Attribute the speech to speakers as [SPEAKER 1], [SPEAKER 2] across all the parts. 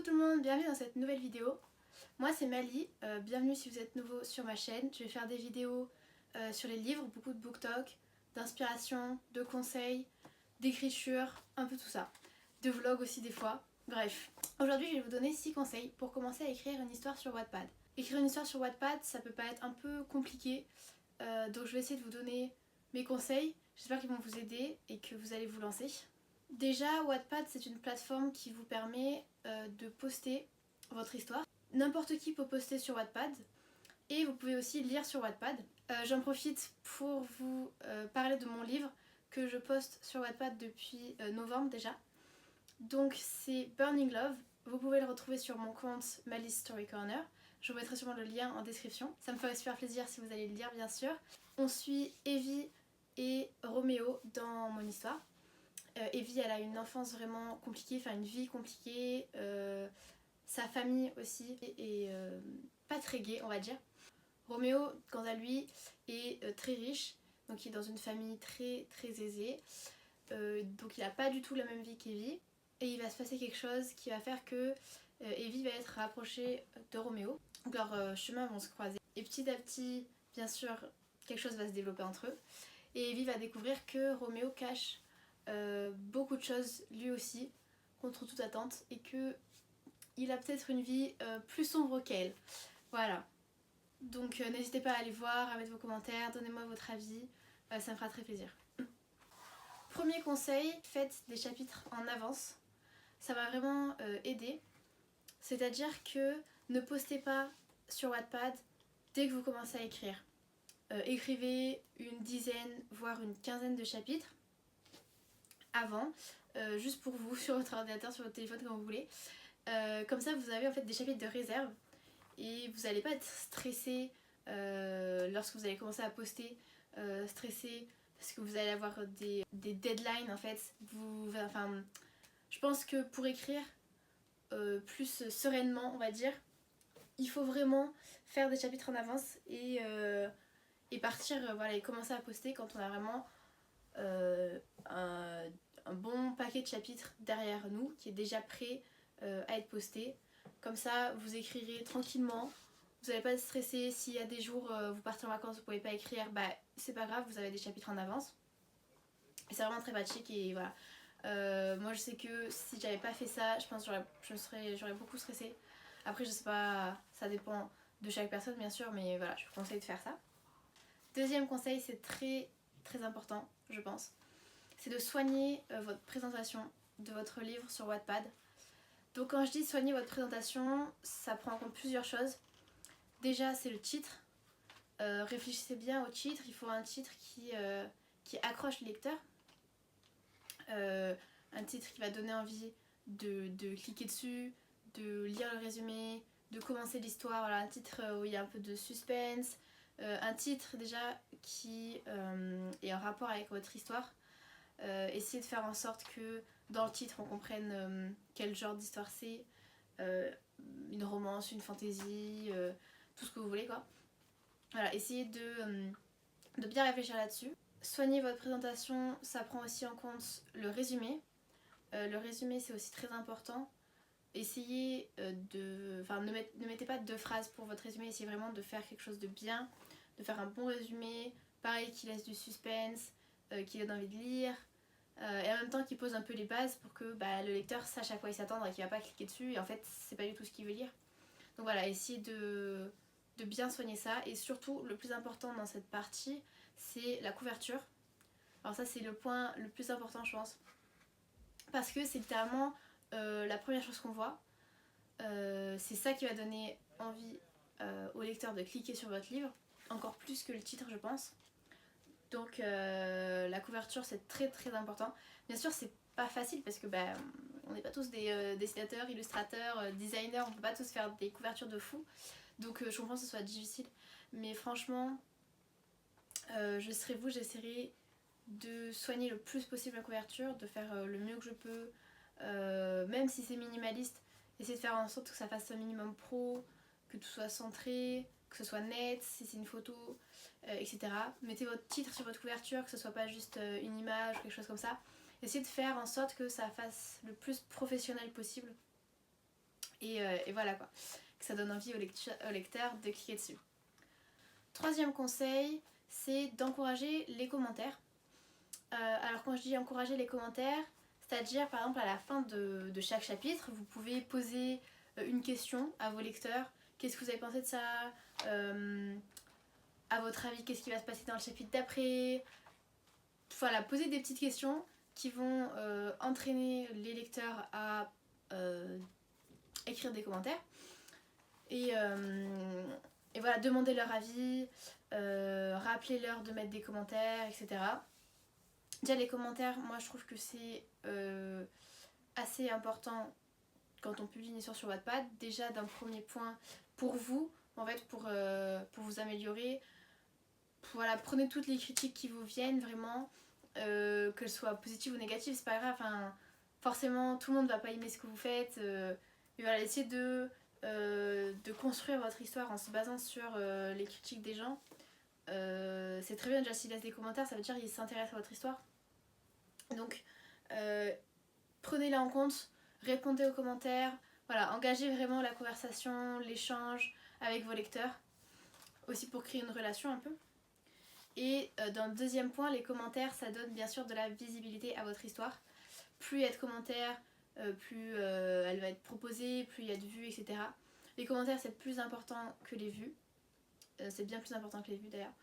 [SPEAKER 1] tout le monde, bienvenue dans cette nouvelle vidéo. Moi c'est Mali, bienvenue si vous êtes nouveau sur ma chaîne. Je vais faire des vidéos sur les livres, beaucoup de book talk, d'inspiration, de conseils, d'écriture, un peu tout ça. De vlog aussi des fois, bref. Aujourd'hui je vais vous donner 6 conseils pour commencer à écrire une histoire sur Wattpad. Écrire une histoire sur Wattpad ça peut paraître un peu compliqué, donc je vais essayer de vous donner mes conseils. J'espère qu'ils vont vous aider et que vous allez vous lancer. Déjà, Wattpad c'est une plateforme qui vous permet de poster votre histoire. N'importe qui peut poster sur Wattpad et vous pouvez aussi lire sur Wattpad. J'en profite pour vous parler de mon livre que je poste sur Wattpad depuis novembre déjà. Donc c'est Burning Love, vous pouvez le retrouver sur mon compte Malice Story Corner. Je vous mettrai sûrement le lien en description. Ça me ferait super plaisir si vous allez le lire bien sûr. On suit Evie et Roméo dans mon histoire. Evie elle a une enfance vraiment compliquée, enfin une vie compliquée, sa famille aussi est pas très gaie on va dire. Roméo quant à lui est très riche, donc il est dans une famille très aisée, donc il a pas du tout la même vie qu'Evie et il va se passer quelque chose qui va faire que Evie va être rapprochée de Roméo, donc leurs chemins vont se croiser et petit à petit bien sûr quelque chose va se développer entre eux et Evie va découvrir que Roméo cache beaucoup de choses lui aussi contre toute attente et que il a peut-être une vie plus sombre qu'elle. Voilà. Donc n'hésitez pas à aller voir, à mettre vos commentaires, donnez-moi votre avis, ça me fera très plaisir. Premier conseil, faites des chapitres en avance. Ça va vraiment aider. C'est-à-dire que ne postez pas sur Wattpad dès que vous commencez à écrire. Écrivez une dizaine, voire une quinzaine de chapitres avant, juste pour vous, sur votre ordinateur, sur votre téléphone, comme vous voulez. Comme ça vous avez en fait des chapitres de réserve et vous n'allez pas être stressé lorsque vous allez commencer à poster, stressé parce que vous allez avoir des deadlines en fait. Je pense que pour écrire plus sereinement on va dire, il faut vraiment faire des chapitres en avance et partir voilà, et commencer à poster quand on a vraiment un bon paquet de chapitres derrière nous qui est déjà prêt à être posté. Comme ça vous écrirez tranquillement, vous n'allez pas être stressé. S'il y a des jours vous partez en vacances vous pouvez pas écrire, bah c'est pas grave, vous avez des chapitres en avance et c'est vraiment très pratique. Et voilà, moi je sais que si j'avais pas fait ça je pense que j'aurais beaucoup stressé. Après je sais pas, ça dépend de chaque personne bien sûr, mais voilà, je vous conseille de faire ça. Deuxième conseil, c'est très important je pense, c'est de soigner votre présentation de votre livre sur Wattpad. Donc quand je dis soigner votre présentation, ça prend en compte plusieurs choses. Déjà c'est le titre, réfléchissez bien au titre, il faut un titre qui accroche le lecteur, un titre qui va donner envie de cliquer dessus, de lire le résumé, de commencer l'histoire, voilà, un titre où il y a un peu de suspense, un titre déjà qui est en rapport avec votre histoire. Essayez de faire en sorte que dans le titre on comprenne quel genre d'histoire c'est, une romance, une fantasy, tout ce que vous voulez quoi. Voilà, essayez de bien réfléchir là-dessus. Soignez votre présentation, ça prend aussi en compte le résumé. Le résumé c'est aussi très important. Essayez ne mettez pas 2 phrases pour votre résumé, essayez vraiment de faire quelque chose de bien, de faire un bon résumé, pareil qui laisse du suspense, qui donne envie de lire, et en même temps qui pose un peu les bases pour que le lecteur sache à quoi il s'attendre et qu'il va pas cliquer dessus et en fait c'est pas du tout ce qu'il veut lire. Donc voilà, essayez de bien soigner ça. Et surtout le plus important dans cette partie c'est la couverture. Alors ça c'est le point le plus important je pense, parce que c'est littéralement la première chose qu'on voit. C'est ça qui va donner envie au lecteur de cliquer sur votre livre, encore plus que le titre je pense. Donc la couverture c'est très important. Bien sûr c'est pas facile parce que on n'est pas tous des dessinateurs, illustrateurs, designers, on peut pas tous faire des couvertures de fou. Donc je comprends que ce soit difficile, mais franchement je serai vous, j'essaierai de soigner le plus possible la couverture, de faire le mieux que je peux, même si c'est minimaliste, essayer de faire en sorte que ça fasse un minimum pro, que tout soit centré, que ce soit net, si c'est une photo, etc. Mettez votre titre sur votre couverture, que ce soit pas juste une image ou quelque chose comme ça. Essayez de faire en sorte que ça fasse le plus professionnel possible. et voilà quoi, que ça donne envie au lecteur de cliquer dessus. Troisième conseil, c'est d'encourager les commentaires. Alors quand je dis encourager les commentaires, c'est-à-dire par exemple à la fin de chaque chapitre, vous pouvez poser une question à vos lecteurs. Qu'est-ce que vous avez pensé de ça? À votre avis, qu'est-ce qui va se passer dans le chapitre d'après? Voilà, poser des petites questions qui vont entraîner les lecteurs à écrire des commentaires. Et voilà, demander leur avis, rappelez-leur de mettre des commentaires, etc. Déjà les commentaires, moi je trouve que c'est assez important quand on publie une histoire sur Wattpad. Déjà d'un premier point pour vous, en fait pour vous améliorer. Voilà, prenez toutes les critiques qui vous viennent vraiment, qu'elles soient positives ou négatives, c'est pas grave. Enfin, forcément tout le monde va pas aimer ce que vous faites. Mais voilà, essayez de construire votre histoire en se basant sur les critiques des gens. C'est très bien déjà s'ils laissent des commentaires, ça veut dire qu'ils s'intéressent à votre histoire. Donc prenez-la en compte, répondez aux commentaires, voilà, engagez vraiment la conversation, l'échange avec vos lecteurs, aussi pour créer une relation un peu. Et dans le deuxième point, les commentaires, ça donne bien sûr de la visibilité à votre histoire. Plus il y a de commentaires, plus elle va être proposée, plus il y a de vues, etc. Les commentaires, c'est plus important que les vues. C'est bien plus important que les vues d'ailleurs.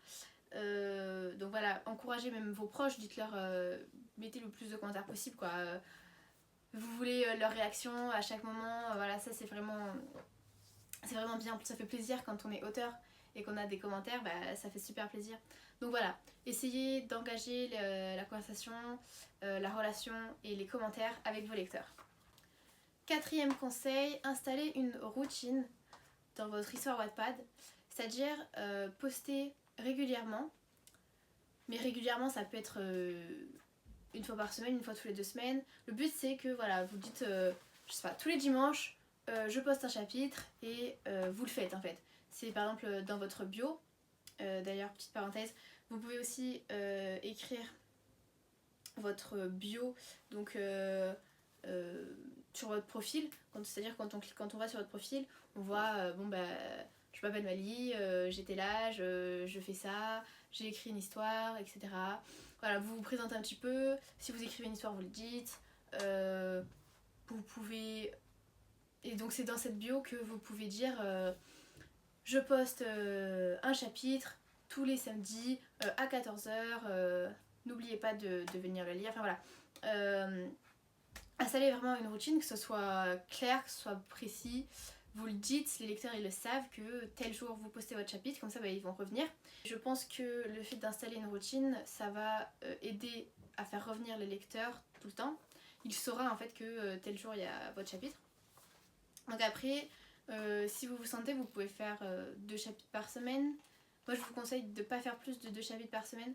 [SPEAKER 1] Donc voilà, encouragez même vos proches, dites-leur, mettez le plus de commentaires possible quoi. Vous voulez leur réaction à chaque moment, voilà, ça c'est vraiment bien, ça fait plaisir quand on est auteur et qu'on a des commentaires, bah, ça fait super plaisir. Donc voilà, essayez d'engager la conversation, la relation et les commentaires avec vos lecteurs. Quatrième conseil, installez une routine dans votre histoire Wattpad, c'est-à-dire poster régulièrement, mais régulièrement ça peut être une fois par semaine, une fois toutes les 2 semaines. Le but c'est que voilà, vous dites, je sais pas, tous les dimanches, je poste un chapitre et vous le faites en fait. C'est par exemple dans votre bio, d'ailleurs petite parenthèse, vous pouvez aussi écrire votre bio donc sur votre profil, c'est-à-dire quand on va sur votre profil, on voit bon bah je m'appelle Mali, j'étais là, je fais ça, j'ai écrit une histoire, etc. Voilà, vous vous présentez un petit peu, si vous écrivez une histoire vous le dites, vous pouvez... Et donc c'est dans cette bio que vous pouvez dire je poste un chapitre tous les samedis à 14h, n'oubliez pas de venir le lire, enfin voilà. Installez vraiment une routine, que ce soit clair, que ce soit précis. Vous le dites, les lecteurs ils le savent que tel jour vous postez votre chapitre, comme ça bah, ils vont revenir. Je pense que le fait d'installer une routine, ça va aider à faire revenir les lecteurs tout le temps. Il saura en fait que tel jour il y a votre chapitre. Donc après, si vous vous sentez, vous pouvez faire 2 chapitres par semaine. Moi je vous conseille de ne pas faire plus de 2 chapitres par semaine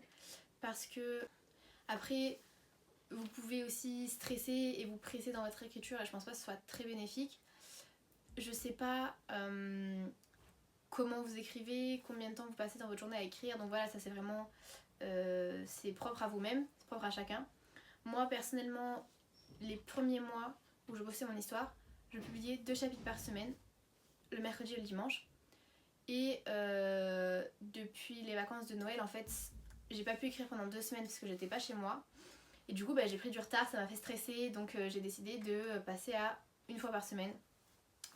[SPEAKER 1] parce que après vous pouvez aussi stresser et vous presser dans votre écriture et je pense pas que ce soit très bénéfique. Je sais pas comment vous écrivez, combien de temps vous passez dans votre journée à écrire, donc voilà, ça c'est vraiment c'est propre à vous-même, c'est propre à chacun. Moi personnellement, les premiers mois où je bossais mon histoire, je publiais 2 chapitres par semaine, le mercredi et le dimanche. Et depuis les vacances de Noël, en fait, j'ai pas pu écrire pendant 2 semaines parce que j'étais pas chez moi. Et du coup, bah, j'ai pris du retard, ça m'a fait stresser, donc j'ai décidé de passer à 1 fois par semaine.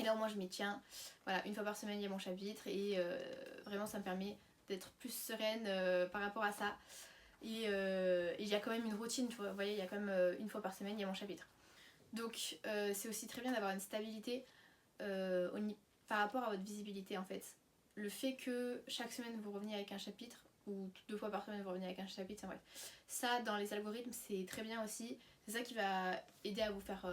[SPEAKER 1] Et là au moins je m'y tiens. Voilà, 1 fois par semaine il y a mon chapitre et vraiment ça me permet d'être plus sereine par rapport à ça. Et il y a quand même une routine, vous voyez, il y a quand même 1 fois par semaine il y a mon chapitre. Donc c'est aussi très bien d'avoir une stabilité par rapport à votre visibilité en fait. Le fait que chaque semaine vous reveniez avec un chapitre, ou 2 fois par semaine vous revenez avec un chapitre, c'est vrai. Ça dans les algorithmes c'est très bien aussi. C'est ça qui va aider à vous faire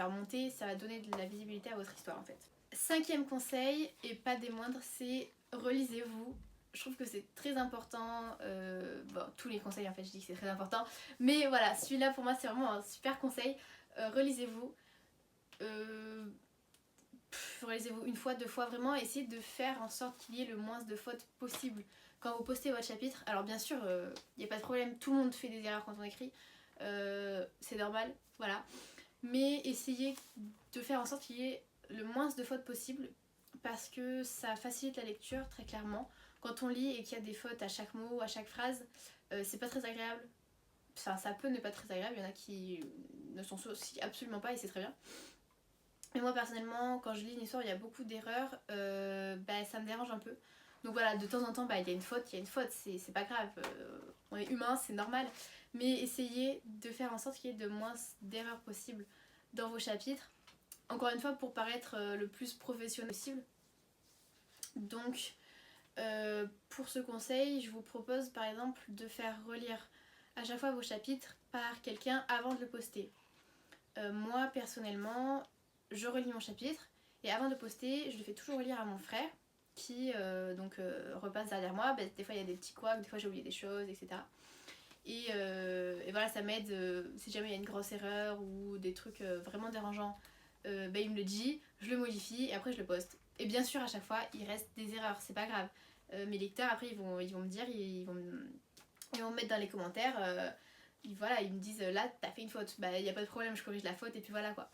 [SPEAKER 1] monter, ça va donner de la visibilité à votre histoire en fait. 5e conseil, et pas des moindres, c'est relisez-vous. Je trouve que c'est très important, bon tous les conseils en fait je dis que c'est très important, mais voilà, celui-là pour moi c'est vraiment un super conseil. Relisez-vous. Relisez-vous 1 fois, 2 fois, vraiment essayez de faire en sorte qu'il y ait le moins de fautes possible quand vous postez votre chapitre. Alors bien sûr, il n'y a pas de problème, tout le monde fait des erreurs quand on écrit, c'est normal, voilà. mais essayez de faire en sorte qu'il y ait le moins de fautes possible parce que ça facilite la lecture très clairement. Quand on lit et qu'il y a des fautes à chaque mot, à chaque phrase, c'est pas très agréable. Enfin, ça peut ne pas être très agréable, il y en a qui ne sont aussi absolument pas et c'est très bien. Et moi personnellement, quand je lis une histoire où il y a beaucoup d'erreurs, ça me dérange un peu. Donc voilà, de temps en temps, il y a une faute, c'est pas grave. On est humain, c'est normal. Mais essayez de faire en sorte qu'il y ait de moins d'erreurs possibles dans vos chapitres. Encore une fois, pour paraître le plus professionnel possible. Donc, pour ce conseil, je vous propose par exemple de faire relire à chaque fois vos chapitres par quelqu'un avant de le poster. Moi personnellement, je relis mon chapitre et avant de poster, je le fais toujours relire à mon frère qui repasse derrière moi. Des fois il y a des petits couacs, des fois j'ai oublié des choses, etc. Et voilà, ça m'aide si jamais il y a une grosse erreur ou des trucs vraiment dérangeants. Il me le dit, je le modifie et après je le poste. Et bien sûr, à chaque fois, il reste des erreurs, c'est pas grave. Mes lecteurs, après, ils vont me dire, ils vont me mettre dans les commentaires. Ils me disent, là, t'as fait une faute. Il n'y a pas de problème, je corrige la faute et puis voilà quoi.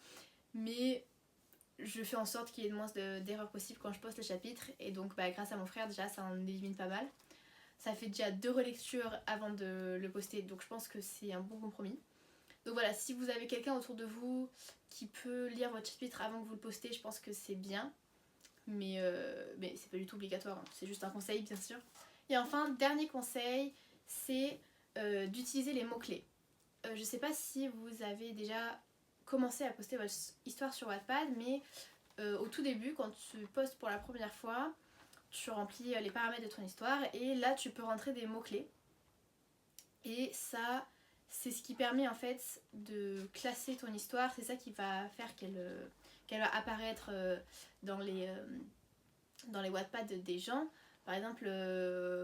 [SPEAKER 1] Mais je fais en sorte qu'il y ait le moins d'erreurs possibles quand je poste le chapitre. Et donc, grâce à mon frère, déjà, ça en élimine pas mal. Ça fait déjà 2 relectures avant de le poster, donc je pense que c'est un bon compromis. Donc voilà, si vous avez quelqu'un autour de vous qui peut lire votre chapitre avant que vous le postez, je pense que c'est bien. Mais c'est pas du tout obligatoire, hein. C'est juste un conseil bien sûr. Et enfin, dernier conseil, c'est d'utiliser les mots-clés. Je sais pas si vous avez déjà commencé à poster votre histoire sur Wattpad, mais au tout début, quand tu postes pour la première fois, tu remplis les paramètres de ton histoire et là tu peux rentrer des mots-clés. Et ça, c'est ce qui permet en fait de classer ton histoire, c'est ça qui va faire qu'elle va apparaître dans les Wattpad des gens. Par exemple,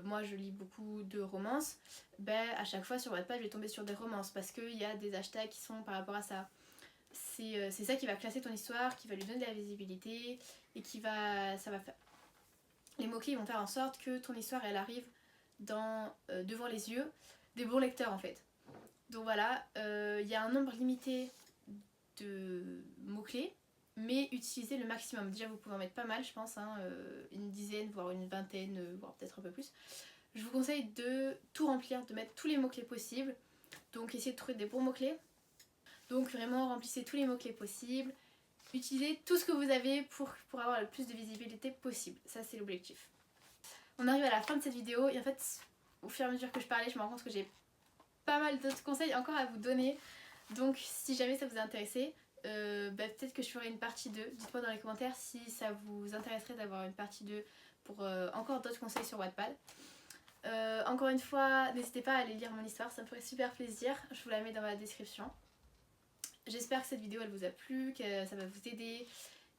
[SPEAKER 1] moi je lis beaucoup de romances, à chaque fois sur Wattpad je vais tomber sur des romances parce qu'il y a des hashtags qui sont par rapport à ça. C'est ça qui va classer ton histoire, qui va lui donner de la visibilité et les mots-clés vont faire en sorte que ton histoire elle arrive devant les yeux des bons lecteurs en fait. Donc voilà, il y a un nombre limité de mots-clés, mais utilisez le maximum. Déjà vous pouvez en mettre pas mal je pense, hein, une dizaine, voire une vingtaine, voire peut-être un peu plus. Je vous conseille de tout remplir, de mettre tous les mots-clés possibles. Donc essayez de trouver des bons mots-clés. Donc vraiment remplissez tous les mots-clés possibles. Utilisez tout ce que vous avez pour avoir le plus de visibilité possible. Ça c'est l'objectif. On arrive à la fin de cette vidéo et en fait au fur et à mesure que je parlais je me rends compte que j'ai pas mal d'autres conseils encore à vous donner. Donc si jamais ça vous a intéressé, peut-être que je ferai une partie 2. Dites-moi dans les commentaires si ça vous intéresserait d'avoir une partie 2 pour encore d'autres conseils sur Wattpad. Encore une fois, n'hésitez pas à aller lire mon histoire, ça me ferait super plaisir. Je vous la mets dans la description. J'espère que cette vidéo elle vous a plu, que ça va vous aider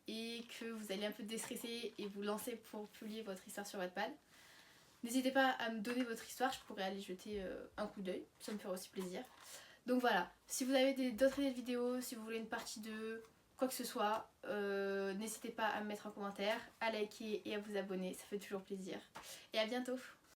[SPEAKER 1] et que vous allez un peu déstresser et vous lancer pour publier votre histoire sur Wattpad. N'hésitez pas à me donner votre histoire, je pourrais aller jeter un coup d'œil, ça me ferait aussi plaisir. Donc voilà, si vous avez d'autres idées de vidéos, si vous voulez une partie 2, quoi que ce soit, n'hésitez pas à me mettre en commentaire, à liker et à vous abonner, ça fait toujours plaisir. Et à bientôt!